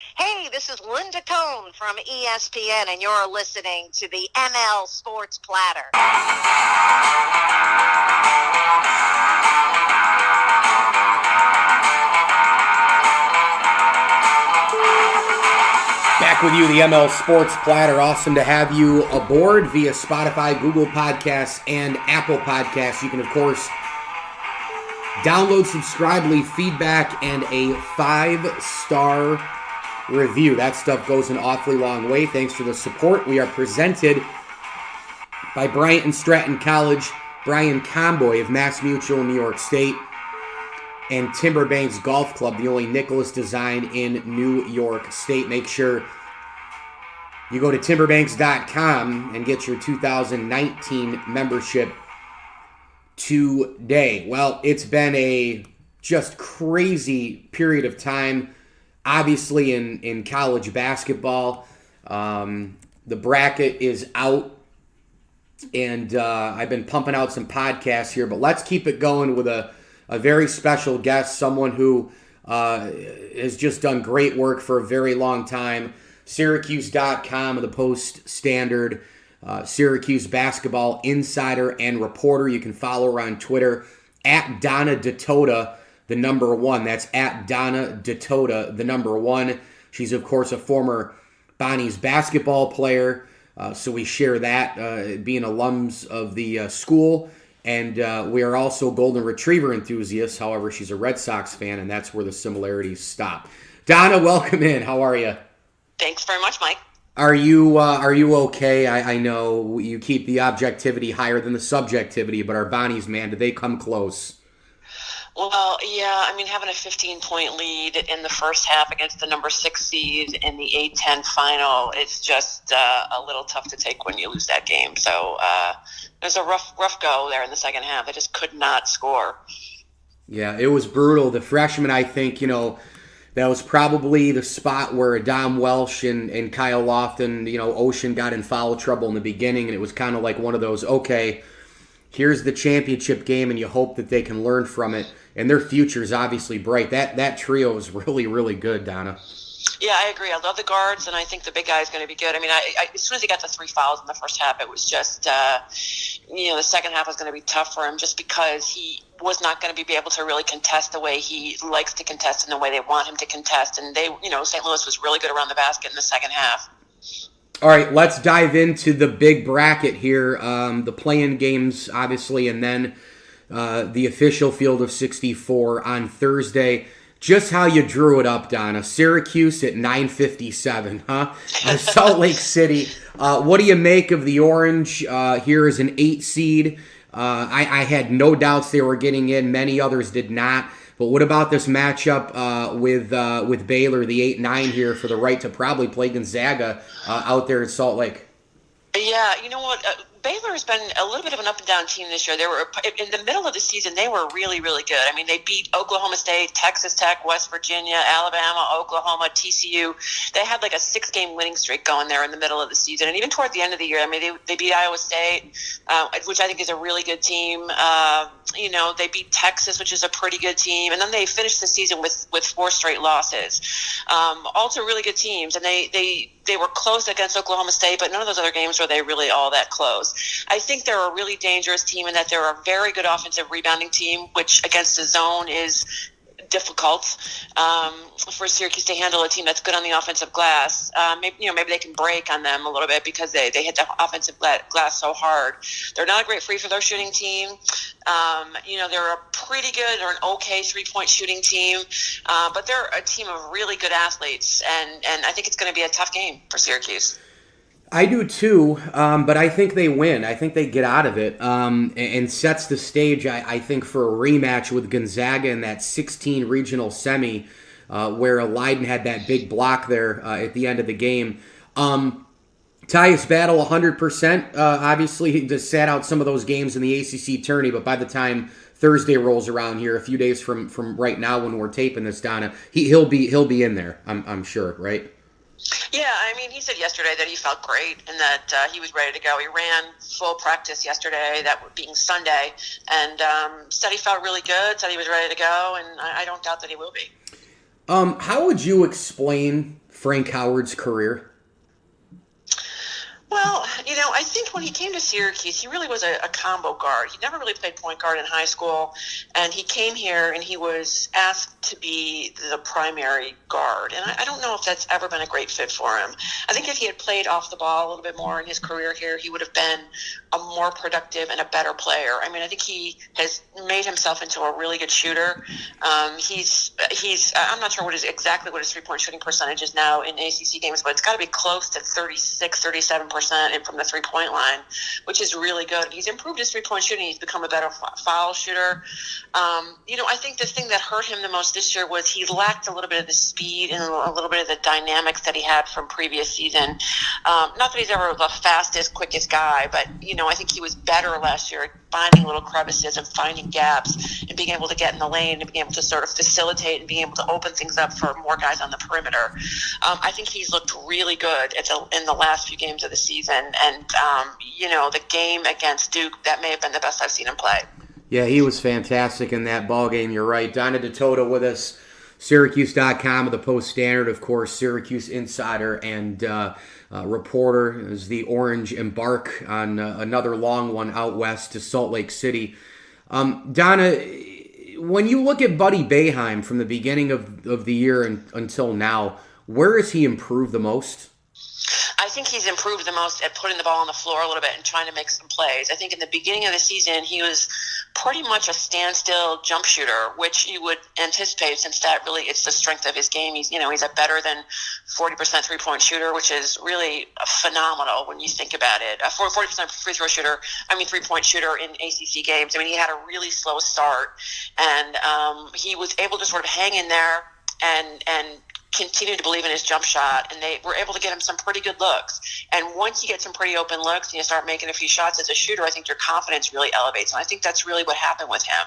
Hey, this is Linda Cohn from ESPN, and you're listening to the ML Sports Platter. Back with you, the ML Sports Platter. Awesome to have you aboard via Spotify, Google Podcasts, and Apple Podcasts. You can, of course, download, subscribe, leave feedback, and a 5-star review. That stuff goes an awfully long way. Thanks for the support. We are presented by Bryant and Stratton College, Brian Comboy of Mass Mutual, New York State, and Timberbanks Golf Club, the only Nicholas design in New York State. Make sure you go to timberbanks.com and get your 2019 membership today. Well, it's been a just crazy period of time, obviously in college basketball. The bracket is out, and I've been pumping out some podcasts here, but let's keep it going with a very special guest, someone who has just done great work for a very long time. Syracuse.com, the Post-Standard, Syracuse basketball insider and reporter. You can follow her on Twitter at Donna Ditota, the number 1. That's at Donna Ditota, the number 1. She's, of course, a former Bonnie's basketball player, so we share that, being alums of the school. And we are also Golden Retriever enthusiasts. However, she's a Red Sox fan, and that's where the similarities stop. Donna, welcome in. How are you? Thanks very much, Mike. Are you okay? I know you keep the objectivity higher than the subjectivity, but our Bonnies, man, did they come close? Well, yeah, I mean, having a 15-point lead in the first half against the number 6 seed in the A-10 final, it's just a little tough to take when you lose that game. So it was a rough go there in the second half. They just could not score. Yeah, it was brutal. The freshmen, I think, that was probably the spot where Adam Welsh and Kyle Lofton, Ocean got in foul trouble in the beginning, and it was kind of like one of those, okay, here's the championship game, and you hope that they can learn from it. And their future is obviously bright. That trio is really, really good, Donna. Yeah, I agree. I love the guards, and I think the big guy is going to be good. I mean, as soon as he got the 3 fouls in the first half, it was just, the second half was going to be tough for him just because he was not going to be able to really contest the way he likes to contest and the way they want him to contest. And St. Louis was really good around the basket in the second half. All right, let's dive into the big bracket here. The play-in games, obviously, and then the official field of 64 on Thursday. Just how you drew it up, Donna. Syracuse at 9:57, huh? Salt Lake City. What do you make of the Orange here as an 8 seed? I had no doubts they were getting in. Many others did not. But what about this matchup with Baylor, the 8-9 here, for the right to probably play Gonzaga out there in Salt Lake? Yeah, you know what? Baylor has been a little bit of an up-and-down team this year. They were in the middle of the season. They were really, really good. I mean, they beat Oklahoma State, Texas Tech, West Virginia, Alabama, Oklahoma, TCU. They had like a 6-game winning streak going there in the middle of the season, and even toward the end of the year. I mean, they beat Iowa State, which I think is a really good team. They beat Texas, which is a pretty good team, and then they finished the season with 4 straight losses. Also, really good teams, and they were close against Oklahoma State, but none of those other games were they really all that close. I think they're a really dangerous team in that they're a very good offensive rebounding team, which against the zone is difficult for Syracuse to handle a team that's good on the offensive glass. Maybe they can break on them a little bit because they hit the offensive glass so hard. They're not a great free throw shooting team. They're a pretty good or an okay 3-point shooting team, but they're a team of really good athletes, and I think it's going to be a tough game for Syracuse. I do too, but I think they win. I think they get out of it and sets the stage, I think, for a rematch with Gonzaga in that 16 regional semi where Leiden had that big block there at the end of the game. Tyus Battle, 100%. Obviously, he just sat out some of those games in the ACC tourney, but by the time Thursday rolls around here, a few days from right now when we're taping this, Donna, he'll be in there, I'm sure, right? Yeah, I mean, he said yesterday that he felt great and that he was ready to go. He ran full practice yesterday, that being Sunday, and said he felt really good, said he was ready to go, and I don't doubt that he will be. How would you explain Frank Howard's career? Well, I think when he came to Syracuse, he really was a combo guard. He never really played point guard in high school, and he came here and he was asked to be the primary guard. And I don't know if that's ever been a great fit for him. I think if he had played off the ball a little bit more in his career here, he would have been a more productive and a better player. I mean, I think he has made himself into a really good shooter. He's I'm not sure exactly what his three-point shooting percentage is now in ACC games, but it's got to be close to 36, 37% and from the three-point line, which is really good. He's improved his three-point shooting. He's become a better foul shooter. I think the thing that hurt him the most this year was he lacked a little bit of the speed and a little bit of the dynamics that he had from previous season. Not that he's ever the fastest, quickest guy, but, I think he was better last year at finding little crevices and finding gaps and being able to get in the lane and being able to sort of facilitate and being able to open things up for more guys on the perimeter. I think he's looked really good in the last few games of the season. And, the game against Duke, that may have been the best I've seen him play. Yeah, he was fantastic in that ball game. You're right. Donna Ditota with us, Syracuse.com of the Post-Standard, of course, Syracuse insider and reporter as the Orange embark on another long one out west to Salt Lake City. Donna, when you look at Buddy Boeheim from the beginning of the year until now, where has he improved the most? I think he's improved the most at putting the ball on the floor a little bit and trying to make some plays. I think in the beginning of the season, he was pretty much a standstill jump shooter, which you would anticipate since that really it's the strength of his game. He's a better than 40% three-point shooter, which is really phenomenal when you think about it. 40% three-point shooter in ACC games. I mean, he had a really slow start, and he was able to sort of hang in there and continue to believe in his jump shot, and they were able to get him some pretty good looks. And once you get some pretty open looks and you start making a few shots as a shooter, I think your confidence really elevates. And I think that's really what happened with him.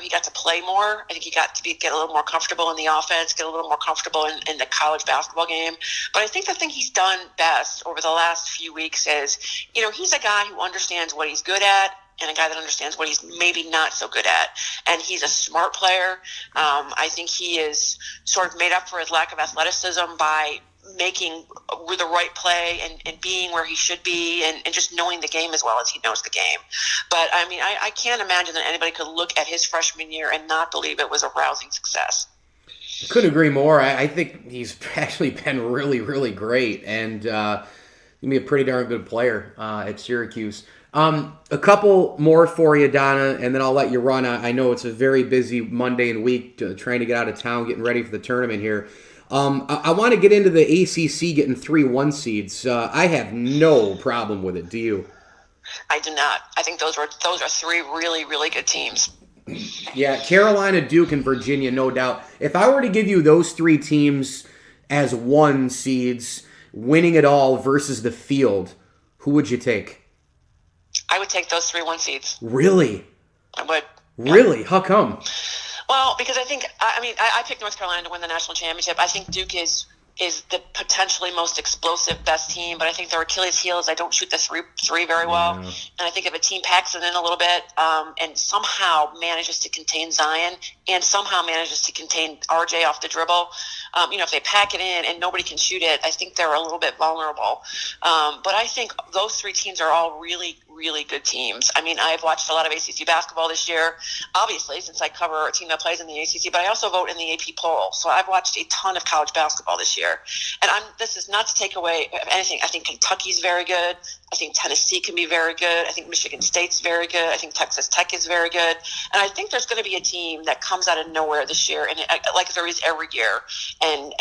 He got to play more. I think he got to get a little more comfortable in the offense, get a little more comfortable in the college basketball game. But I think the thing he's done best over the last few weeks is, he's a guy who understands what he's good at and a guy that understands what he's maybe not so good at. And he's a smart player. I think he is sort of made up for his lack of athleticism by making the right play and being where he should be and just knowing the game as well as he knows the game. But, I mean, I can't imagine that anybody could look at his freshman year and not believe it was a rousing success. Couldn't agree more. I think he's actually been really, really great and going to be a pretty darn good player at Syracuse. A couple more for you, Donna, and then I'll let you run. I know it's a very busy Monday and week trying to get out of town, getting ready for the tournament here. I want to get into the ACC getting 3-1 seeds. I have no problem with it. Do you? I do not. I think those are three really, really good teams. Yeah, Carolina, Duke, and Virginia, no doubt. If I were to give you those three teams as 1 seeds, winning it all versus the field, who would you take? I would take those 3-1 seeds. Really? I would. Really? How come? Well, because I picked North Carolina to win the national championship. I think Duke is the potentially most explosive, best team, but I think their Achilles heel is I don't shoot the three very well. And I think if a team packs it in a little bit and somehow manages to contain Zion and somehow manages to contain RJ off the dribble, if they pack it in and nobody can shoot it, I think they're a little bit vulnerable. But I think those 3 teams are all really, really good teams. I mean, I've watched a lot of ACC basketball this year, obviously, since I cover a team that plays in the ACC, but I also vote in the AP poll. So I've watched a ton of college basketball this year. And this is not to take away anything. I think Kentucky's very good. I think Tennessee can be very good. I think Michigan State's very good. I think Texas Tech is very good. And I think there's going to be a team that comes out of nowhere this year, and like there is every year, and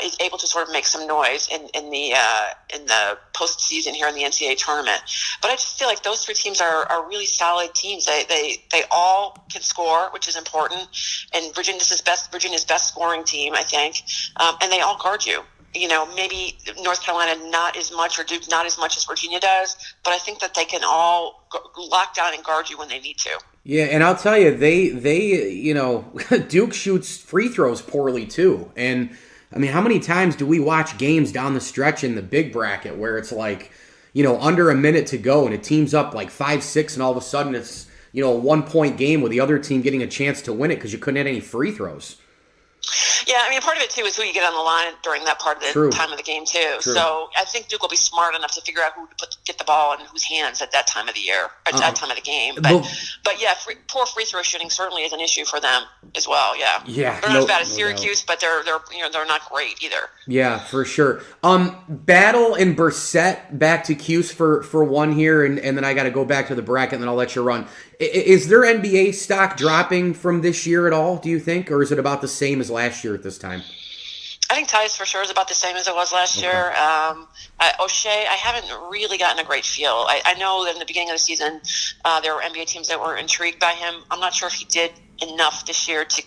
is able to sort of make some noise in the postseason here in the NCAA tournament. But I just feel like those 3 teams are really solid teams. They all can score, which is important. And Virginia's best scoring team, I think. And they all guard you. Maybe North Carolina not as much or Duke not as much as Virginia does, but I think that they can all lock down and guard you when they need to. Yeah, and I'll tell you, they Duke shoots free throws poorly too. And I mean, how many times do we watch games down the stretch in the big bracket where it's like, under a minute to go and a team's up like 5-6 and all of a sudden it's, a 1-point game with the other team getting a chance to win it because you couldn't hit any free throws. Yeah, I mean, part of it, too, is who you get on the line during that part of the time of the game, too. True. So I think Duke will be smart enough to figure out who to get the ball in whose hands at that time of the year, or that time of the game. But yeah, poor free throw shooting certainly is an issue for them as well, yeah. Yeah. They're not as bad as Syracuse, but they're not great either. Yeah, for sure. Battle and Brissett back to Cuse for one here, and then I got to go back to the bracket, and then I'll let you run. Is their NBA stock dropping from this year at all, do you think? Or is it about the same as last year at this time? I think Tyus for sure is about the same as it was last year. O'Shea, I haven't really gotten a great feel. I know that in the beginning of the season, there were NBA teams that were intrigued by him. I'm not sure if he did enough this year to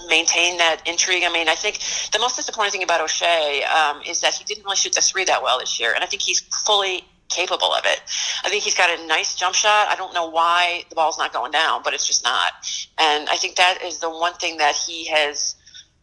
maintain that intrigue. I mean, I think the most disappointing thing about O'Shea is that he didn't really shoot the three that well this year, and I think he's fully capable of it. I think he's got a nice jump shot. I don't know why the ball's not going down, but it's just not. And I think that is the one thing that he has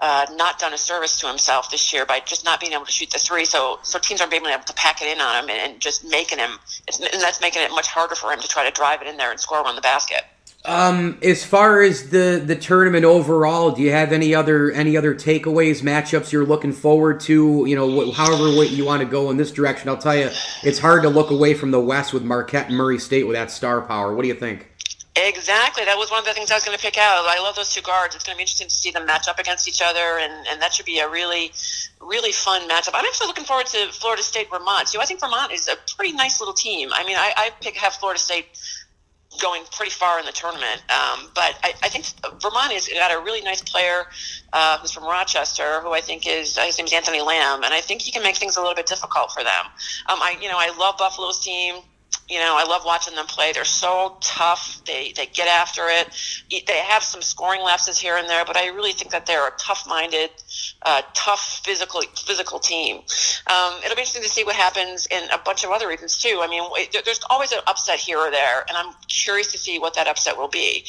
not done a service to himself this year by just not being able to shoot the three. So teams aren't being able to pack it in on him and just making him, and that's making it much harder for him to try to drive it in there and score on the basket. As far as the tournament overall, do you have any other takeaways, matchups you're looking forward to? However way you want to go in this direction. I'll tell you, it's hard to look away from the West with Marquette and Murray State with that star power. What do you think? Exactly. That was one of the things I was going to pick out. I love those two guards. It's going to be interesting to see them match up against each other, and that should be a really, really fun matchup. I'm actually looking forward to Florida State Vermont. I think Vermont is a pretty nice little team. I mean, I have Florida State going pretty far in the tournament. But I think Vermont has got a really nice player who's from Rochester, who I think his name is Anthony Lamb, and I think he can make things a little bit difficult for them. I love Buffalo's team. I love watching them play. They're so tough. They get after it. They have some scoring lapses here and there, but I really think that they're a tough-minded, tough physical team. It'll be interesting to see what happens in a bunch of other regions too. I mean, there's always an upset here or there, and I'm curious to see what that upset will be.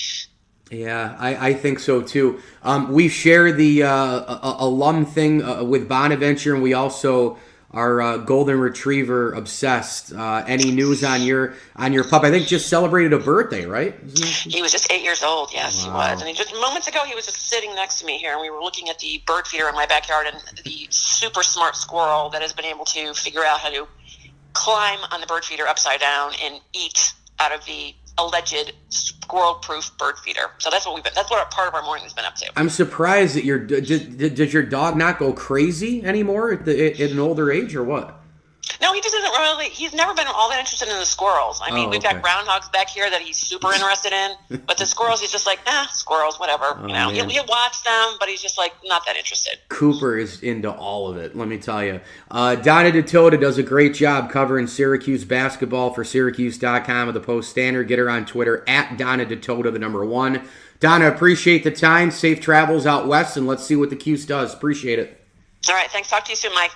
Yeah, I think so too. We share the alum thing with Bonaventure, and we also are golden retriever obsessed. Any news on your pup? I think just celebrated a birthday, right? He was just 8 years old. Yes, wow. He was. And just moments ago, he was just sitting next to me here, and we were looking at the bird feeder in my backyard, and the super smart squirrel that has been able to figure out how to climb on the bird feeder upside down and eat out of the alleged squirrel-proof bird feeder. So that's what part of our morning has been up to. I'm surprised that did your dog not go crazy anymore at an older age, or what? No, he just isn't really. He's never been all that interested in the squirrels. I mean, we've got groundhogs back here that he's super interested in, but the squirrels, he's just like, squirrels, whatever. He'll watch them, but he's just like not that interested. Cooper is into all of it, let me tell you. Donna Ditota does a great job covering Syracuse basketball for Syracuse.com of the Post-Standard. Get her on Twitter at Donna Ditota, the number 1. Donna, appreciate the time. Safe travels out west, and let's see what the Cuse does. Appreciate it. All right, thanks. Talk to you soon, Mike.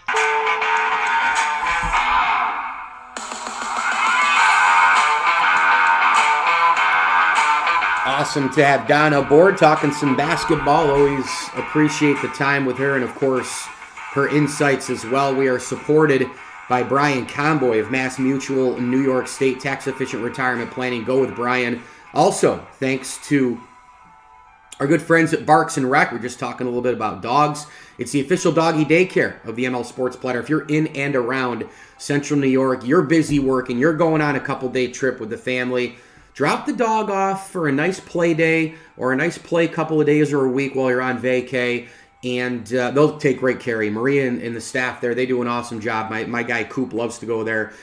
Awesome to have Donna aboard, talking some basketball. Always appreciate the time with her, and of course, her insights as well. We are supported by Brian Comboy of Mass Mutual New York State Tax Efficient Retirement Planning. Go with Brian. Also, thanks to our good friends at Barks and Rec. We're just talking a little bit about dogs. It's the official doggy daycare of the ML Sports Platter. If you're in and around Central New York, you're busy working, you're going on a couple-day trip with the family, drop the dog off for a nice play day or a nice play couple of days or a week while you're on vacay, and they'll take great care of you. Maria and the staff there, they do an awesome job. My guy Coop loves to go there.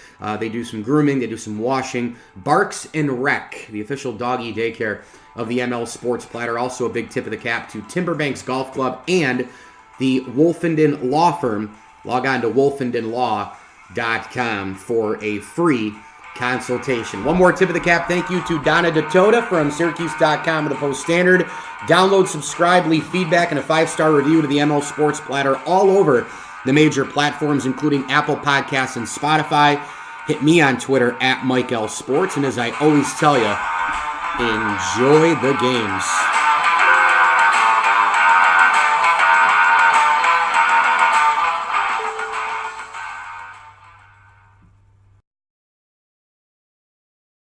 They do some grooming, they do some washing. Barks and Rec, the official doggy daycare of the ML Sports Platter. Also a big tip of the cap to Timberbanks Golf Club and the Wolfenden Law Firm. Log on to wolfendenlaw.com for a free consultation. One more tip of the cap. Thank you to Donna Ditota from Syracuse.com of the Post-Standard. Download, subscribe, leave feedback, and a 5-star review to the ML Sports Platter all over the major platforms, including Apple Podcasts and Spotify. Hit me on Twitter at Mike L. Sports. And as I always tell you, enjoy the games.